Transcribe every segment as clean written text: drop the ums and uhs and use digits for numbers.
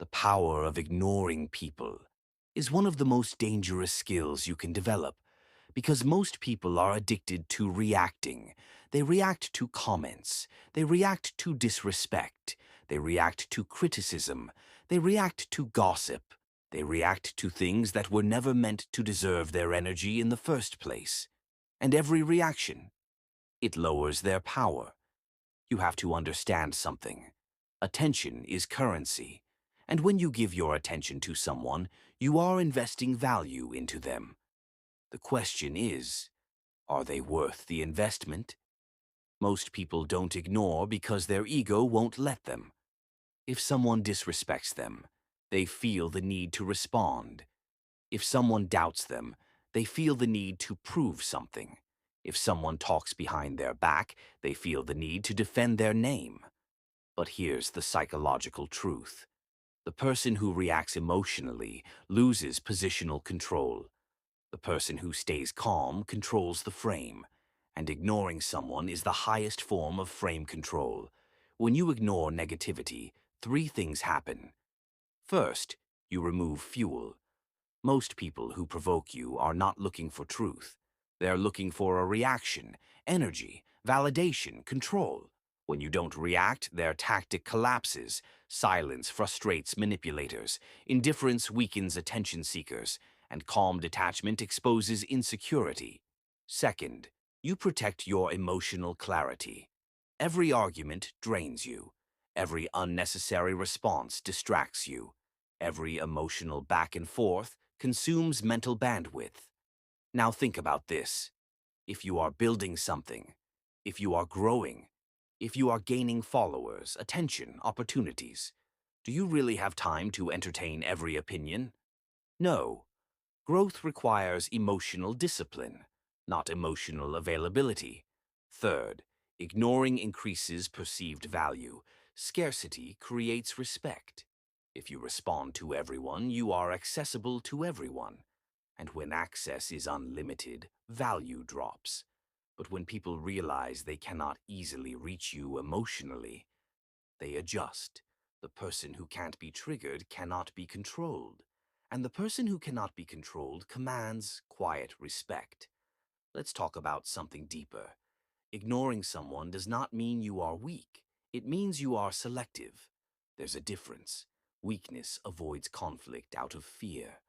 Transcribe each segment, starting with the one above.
The power of ignoring people is one of the most dangerous skills you can develop because most people are addicted to reacting. They react to comments. They react to disrespect. They react to criticism. They react to gossip. They react to things that were never meant to deserve their energy in the first place. And every reaction, it lowers their power. You have to understand something. Attention is currency. And when you give your attention to someone, you are investing value into them. The question is, are they worth the investment? Most people don't ignore because their ego won't let them. If someone disrespects them, they feel the need to respond. If someone doubts them, they feel the need to prove something. If someone talks behind their back, they feel the need to defend their name. But here's the psychological truth. The person who reacts emotionally loses positional control. The person who stays calm controls the frame, and ignoring someone is the highest form of frame control. When you ignore negativity, three things happen. First, you remove fuel. Most people who provoke you are not looking for truth. They're looking for a reaction, energy, validation, control. When you don't react, their tactic collapses. Silence frustrates manipulators. Indifference weakens attention seekers. And calm detachment exposes insecurity. Second, you protect your emotional clarity. Every argument drains you. Every unnecessary response distracts you. Every emotional back and forth consumes mental bandwidth. Now think about this. If you are building something, if you are growing, if you are gaining followers, attention, opportunities, do you really have time to entertain every opinion? No. Growth requires emotional discipline, not emotional availability. Third, ignoring increases perceived value. Scarcity creates respect. If you respond to everyone, you are accessible to everyone. And when access is unlimited, value drops. But when people realize they cannot easily reach you emotionally, they adjust. The person who can't be triggered cannot be controlled. And the person who cannot be controlled commands quiet respect. Let's talk about something deeper. Ignoring someone does not mean you are weak. It means you are selective. There's a difference. Weakness avoids conflict out of fear.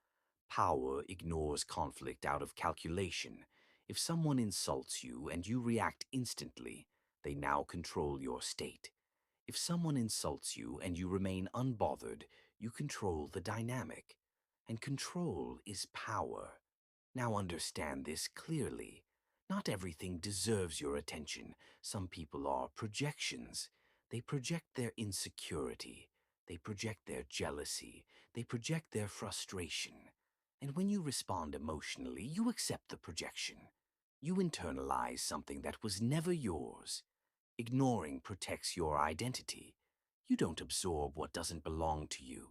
Power ignores conflict out of calculation. If someone insults you and you react instantly, they now control your state. If someone insults you and you remain unbothered, you control the dynamic. And control is power. Now understand this clearly. Not everything deserves your attention. Some people are projections. They project their insecurity. They project their jealousy. They project their frustration. And when you respond emotionally, you accept the projection. You internalize something that was never yours. Ignoring protects your identity. You don't absorb what doesn't belong to you.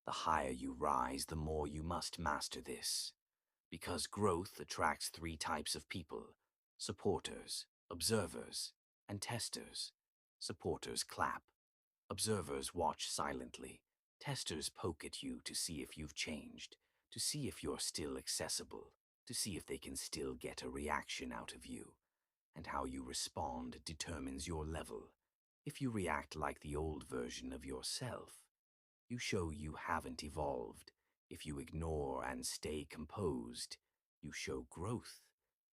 The higher you rise, the more you must master this. Because growth attracts three types of people: supporters, observers, and testers. Supporters clap. Observers watch silently. Testers poke at you to see if you've changed, to see if you're still accessible, to see if they can still get a reaction out of you. And how you respond determines your level. If you react like the old version of yourself, you show you haven't evolved. If you ignore and stay composed, you show growth.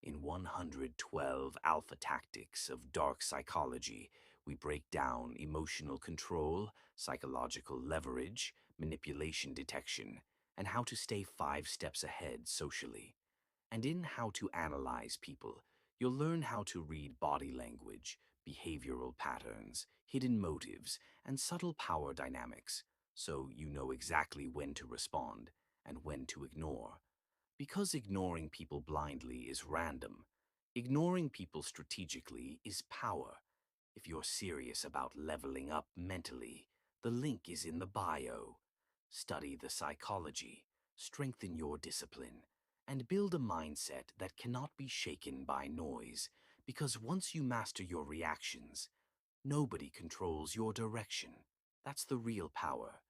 In 112 Alpha Tactics of Dark Psychology, we break down emotional control, psychological leverage, manipulation detection, and how to stay 5 steps ahead socially. And in How to Analyze People, you'll learn how to read body language, behavioral patterns, hidden motives, and subtle power dynamics, so you know exactly when to respond and when to ignore. Because ignoring people blindly is random, ignoring people strategically is power. If you're serious about leveling up mentally, the link is in the bio. Study the psychology, strengthen your discipline, and build a mindset that cannot be shaken by noise, because once you master your reactions, nobody controls your direction. That's the real power.